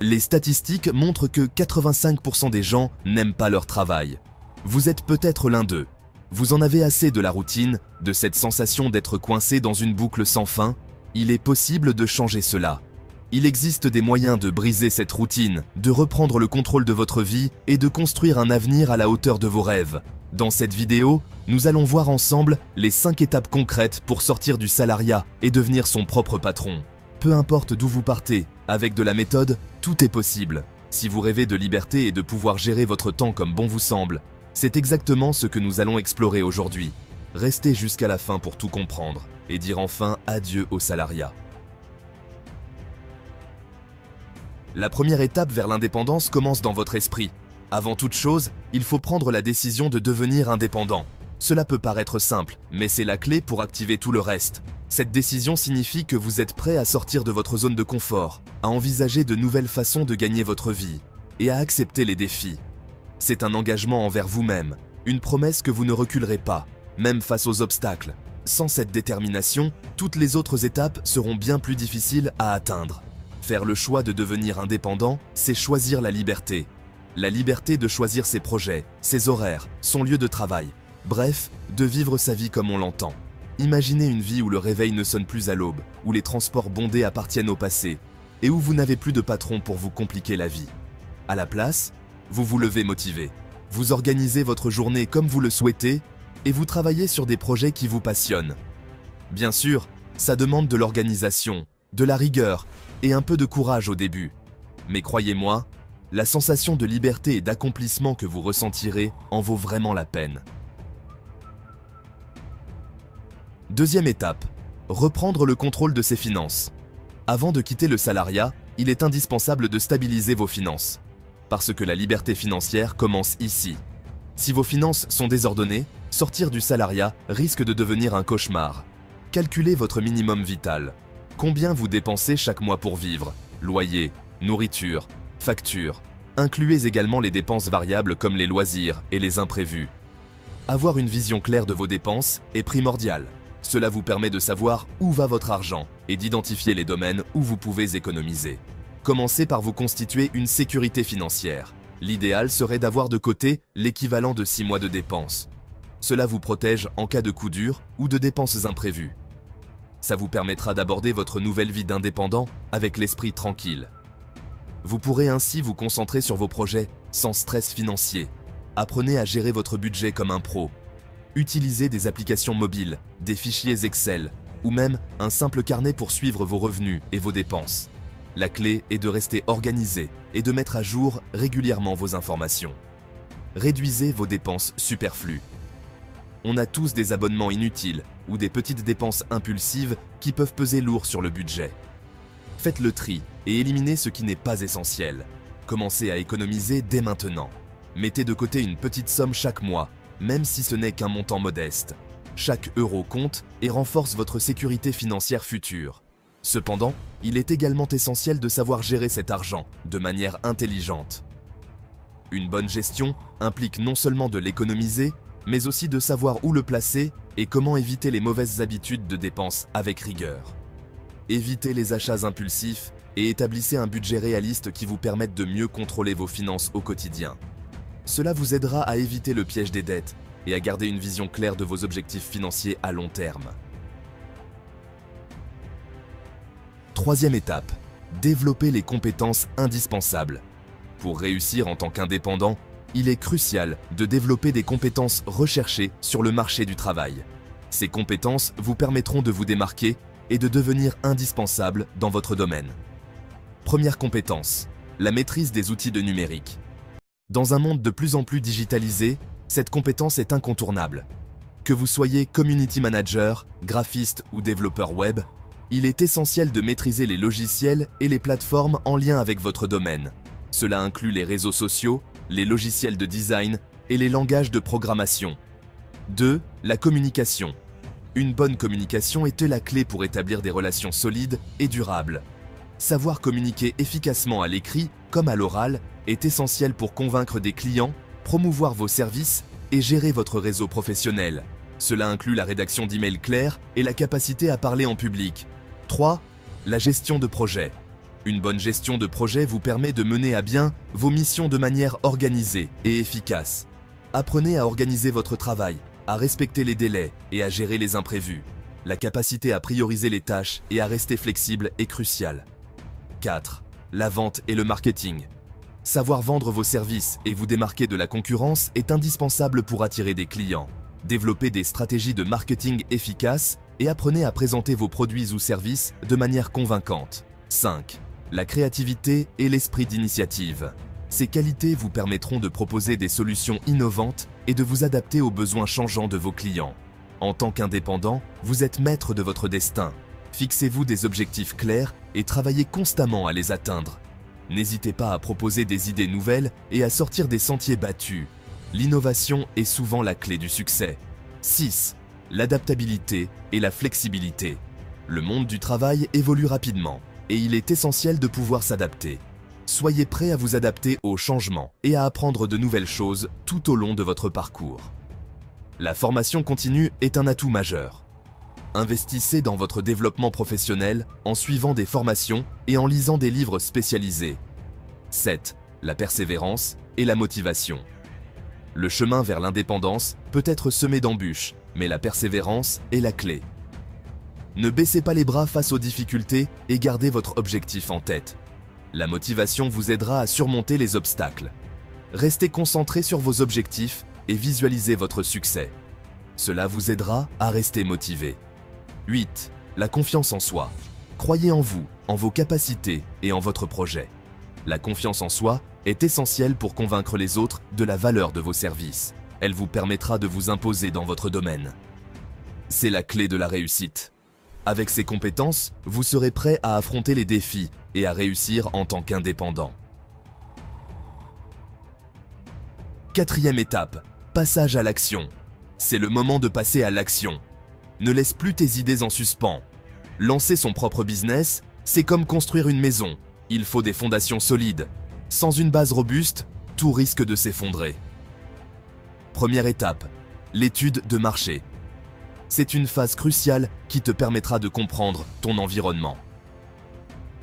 Les statistiques montrent que 85% des gens n'aiment pas leur travail. Vous êtes peut-être l'un d'eux. Vous en avez assez de la routine, de cette sensation d'être coincé dans une boucle sans fin. Il est possible de changer cela. Il existe des moyens de briser cette routine, de reprendre le contrôle de votre vie et de construire un avenir à la hauteur de vos rêves. Dans cette vidéo, nous allons voir ensemble les 5 étapes concrètes pour sortir du salariat et devenir son propre patron. Peu importe d'où vous partez, avec de la méthode, tout est possible. Si vous rêvez de liberté et de pouvoir gérer votre temps comme bon vous semble, c'est exactement ce que nous allons explorer aujourd'hui. Restez jusqu'à la fin pour tout comprendre et dire enfin adieu au salariat. La première étape vers l'indépendance commence dans votre esprit. Avant toute chose, il faut prendre la décision de devenir indépendant. Cela peut paraître simple, mais c'est la clé pour activer tout le reste. Cette décision signifie que vous êtes prêt à sortir de votre zone de confort, à envisager de nouvelles façons de gagner votre vie et à accepter les défis. C'est un engagement envers vous-même, une promesse que vous ne reculerez pas, même face aux obstacles. Sans cette détermination, toutes les autres étapes seront bien plus difficiles à atteindre. Faire le choix de devenir indépendant, c'est choisir la liberté. La liberté de choisir ses projets, ses horaires, son lieu de travail. Bref, de vivre sa vie comme on l'entend. Imaginez une vie où le réveil ne sonne plus à l'aube, où les transports bondés appartiennent au passé, et où vous n'avez plus de patron pour vous compliquer la vie. À la place, vous vous levez motivé. Vous organisez votre journée comme vous le souhaitez, et vous travaillez sur des projets qui vous passionnent. Bien sûr, ça demande de l'organisation, de la rigueur, et un peu de courage au début. Mais croyez-moi, la sensation de liberté et d'accomplissement que vous ressentirez en vaut vraiment la peine. Deuxième étape, reprendre le contrôle de ses finances. Avant de quitter le salariat, il est indispensable de stabiliser vos finances. Parce que la liberté financière commence ici. Si vos finances sont désordonnées, sortir du salariat risque de devenir un cauchemar. Calculez votre minimum vital. Combien vous dépensez chaque mois pour vivre? Loyer, nourriture, factures. Incluez également les dépenses variables comme les loisirs et les imprévus. Avoir une vision claire de vos dépenses est primordial. Cela vous permet de savoir où va votre argent et d'identifier les domaines où vous pouvez économiser. Commencez par vous constituer une sécurité financière. L'idéal serait d'avoir de côté l'équivalent de 6 mois de dépenses. Cela vous protège en cas de coup dur ou de dépenses imprévues. Ça vous permettra d'aborder votre nouvelle vie d'indépendant avec l'esprit tranquille. Vous pourrez ainsi vous concentrer sur vos projets sans stress financier. Apprenez à gérer votre budget comme un pro. Utilisez des applications mobiles, des fichiers Excel ou même un simple carnet pour suivre vos revenus et vos dépenses. La clé est de rester organisé et de mettre à jour régulièrement vos informations. Réduisez vos dépenses superflues. On a tous des abonnements inutiles ou des petites dépenses impulsives qui peuvent peser lourd sur le budget. Faites le tri et éliminez ce qui n'est pas essentiel. Commencez à économiser dès maintenant. Mettez de côté une petite somme chaque mois, même si ce n'est qu'un montant modeste. Chaque euro compte et renforce votre sécurité financière future. Cependant, il est également essentiel de savoir gérer cet argent de manière intelligente. Une bonne gestion implique non seulement de l'économiser, mais aussi de savoir où le placer et comment éviter les mauvaises habitudes de dépenses avec rigueur. Évitez les achats impulsifs et établissez un budget réaliste qui vous permette de mieux contrôler vos finances au quotidien. Cela vous aidera à éviter le piège des dettes et à garder une vision claire de vos objectifs financiers à long terme. Troisième étape, développer les compétences indispensables. Pour réussir en tant qu'indépendant, il est crucial de développer des compétences recherchées sur le marché du travail. Ces compétences vous permettront de vous démarquer et de devenir indispensable dans votre domaine. Première compétence, la maîtrise des outils de numérique. Dans un monde de plus en plus digitalisé, cette compétence est incontournable. Que vous soyez community manager, graphiste ou développeur web, il est essentiel de maîtriser les logiciels et les plateformes en lien avec votre domaine. Cela inclut les réseaux sociaux, les logiciels de design et les langages de programmation. 2. La communication. Une bonne communication était la clé pour établir des relations solides et durables. Savoir communiquer efficacement à l'écrit comme à l'oral est essentiel pour convaincre des clients, promouvoir vos services et gérer votre réseau professionnel. Cela inclut la rédaction d'emails clairs et la capacité à parler en public. 3. La gestion de projet. Une bonne gestion de projet vous permet de mener à bien vos missions de manière organisée et efficace. Apprenez à organiser votre travail, à respecter les délais et à gérer les imprévus. La capacité à prioriser les tâches et à rester flexible est cruciale. 4. La vente et le marketing. Savoir vendre vos services et vous démarquer de la concurrence est indispensable pour attirer des clients. Développez des stratégies de marketing efficaces et apprenez à présenter vos produits ou services de manière convaincante. 5. La créativité et l'esprit d'initiative. Ces qualités vous permettront de proposer des solutions innovantes et de vous adapter aux besoins changeants de vos clients. En tant qu'indépendant, vous êtes maître de votre destin. Fixez-vous des objectifs clairs et travaillez constamment à les atteindre. N'hésitez pas à proposer des idées nouvelles et à sortir des sentiers battus. L'innovation est souvent la clé du succès. 6. L'adaptabilité et la flexibilité. Le monde du travail évolue rapidement et il est essentiel de pouvoir s'adapter. Soyez prêt à vous adapter aux changements et à apprendre de nouvelles choses tout au long de votre parcours. La formation continue est un atout majeur. Investissez dans votre développement professionnel en suivant des formations et en lisant des livres spécialisés. 7. La persévérance et la motivation. Le chemin vers l'indépendance peut être semé d'embûches, mais la persévérance est la clé. Ne baissez pas les bras face aux difficultés et gardez votre objectif en tête. La motivation vous aidera à surmonter les obstacles. Restez concentré sur vos objectifs et visualisez votre succès. Cela vous aidera à rester motivé. 8. La confiance en soi. Croyez en vous, en vos capacités et en votre projet. La confiance en soi est essentielle pour convaincre les autres de la valeur de vos services. Elle vous permettra de vous imposer dans votre domaine. C'est la clé de la réussite. Avec ces compétences, vous serez prêt à affronter les défis et à réussir en tant qu'indépendant. 4e étape, passage à l'action. C'est le moment de passer à l'action. Ne laisse plus tes idées en suspens. Lancer son propre business, c'est comme construire une maison. Il faut des fondations solides. Sans une base robuste, tout risque de s'effondrer. Première étape, l'étude de marché. C'est une phase cruciale qui te permettra de comprendre ton environnement.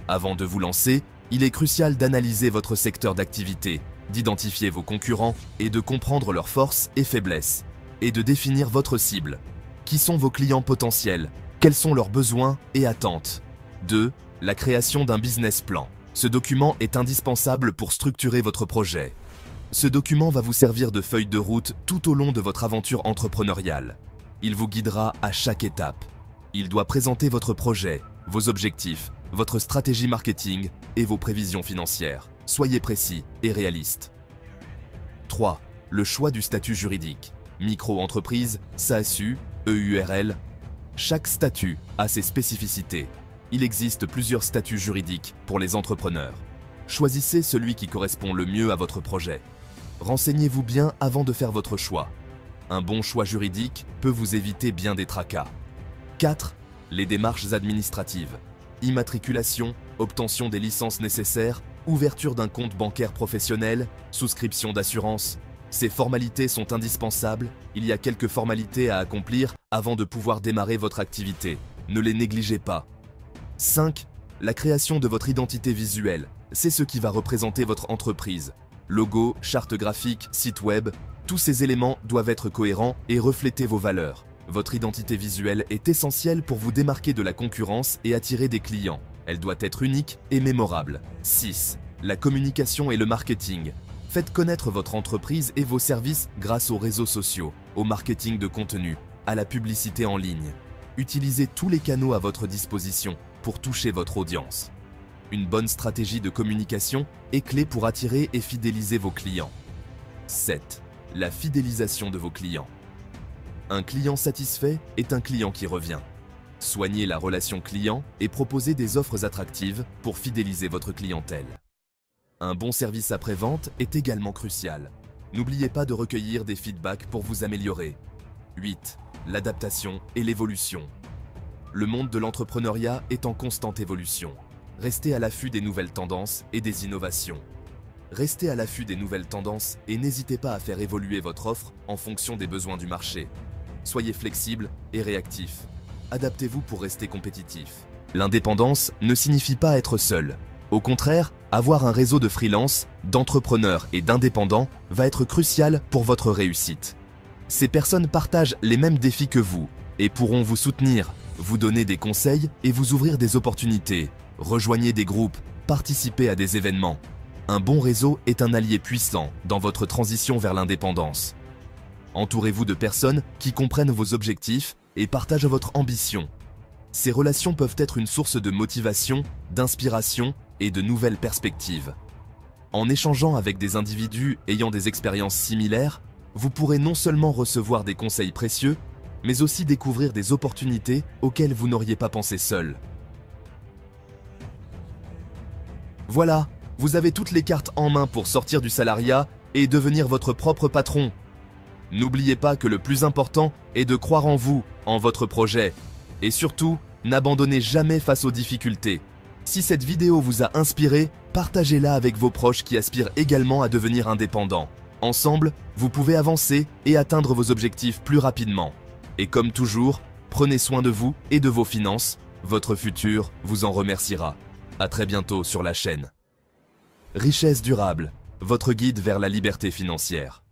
Avant de vous lancer, il est crucial d'analyser votre secteur d'activité, d'identifier vos concurrents et de comprendre leurs forces et faiblesses, et de définir votre cible. Qui sont vos clients potentiels? Quels sont leurs besoins et attentes? 2. La création d'un business plan. Ce document est indispensable pour structurer votre projet. Ce document va vous servir de feuille de route tout au long de votre aventure entrepreneuriale. Il vous guidera à chaque étape. Il doit présenter votre projet, vos objectifs, votre stratégie marketing et vos prévisions financières. Soyez précis et réaliste. 3. Le choix du statut juridique. Micro-entreprise, SASU, EURL. Chaque statut a ses spécificités. Il existe plusieurs statuts juridiques pour les entrepreneurs. Choisissez celui qui correspond le mieux à votre projet. Renseignez-vous bien avant de faire votre choix. Un bon choix juridique peut vous éviter bien des tracas. 4. Les démarches administratives. Immatriculation, obtention des licences nécessaires, ouverture d'un compte bancaire professionnel, souscription d'assurance. Ces formalités sont indispensables. Il y a quelques formalités à accomplir avant de pouvoir démarrer votre activité. Ne les négligez pas. 5. La création de votre identité visuelle. C'est ce qui va représenter votre entreprise. Logo, charte graphique, site web, tous ces éléments doivent être cohérents et refléter vos valeurs. Votre identité visuelle est essentielle pour vous démarquer de la concurrence et attirer des clients. Elle doit être unique et mémorable. 6. La communication et le marketing. Faites connaître votre entreprise et vos services grâce aux réseaux sociaux, au marketing de contenu, à la publicité en ligne. Utilisez tous les canaux à votre disposition pour toucher votre audience. Une bonne stratégie de communication est clé pour attirer et fidéliser vos clients. 7. La fidélisation de vos clients. Un client satisfait est un client qui revient. Soignez la relation client et proposez des offres attractives pour fidéliser votre clientèle. Un bon service après-vente est également crucial. N'oubliez pas de recueillir des feedbacks pour vous améliorer. 8. L'adaptation et l'évolution. Le monde de l'entrepreneuriat est en constante évolution. Restez à l'affût des nouvelles tendances et des innovations. Restez à l'affût des nouvelles tendances et n'hésitez pas à faire évoluer votre offre en fonction des besoins du marché. Soyez flexible et réactif. Adaptez-vous pour rester compétitif. L'indépendance ne signifie pas être seul. Au contraire, avoir un réseau de freelance, d'entrepreneurs et d'indépendants va être crucial pour votre réussite. Ces personnes partagent les mêmes défis que vous et pourront vous soutenir, vous donner des conseils et vous ouvrir des opportunités. Rejoignez des groupes, participez à des événements. Un bon réseau est un allié puissant dans votre transition vers l'indépendance. Entourez-vous de personnes qui comprennent vos objectifs et partagent votre ambition. Ces relations peuvent être une source de motivation, d'inspiration et de nouvelles perspectives. En échangeant avec des individus ayant des expériences similaires, vous pourrez non seulement recevoir des conseils précieux, mais aussi découvrir des opportunités auxquelles vous n'auriez pas pensé seul. Voilà, vous avez toutes les cartes en main pour sortir du salariat et devenir votre propre patron. N'oubliez pas que le plus important est de croire en vous, en votre projet. Et surtout, n'abandonnez jamais face aux difficultés. Si cette vidéo vous a inspiré, partagez-la avec vos proches qui aspirent également à devenir indépendants. Ensemble, vous pouvez avancer et atteindre vos objectifs plus rapidement. Et comme toujours, prenez soin de vous et de vos finances. Votre futur vous en remerciera. À très bientôt sur la chaîne. Richesse durable, votre guide vers la liberté financière.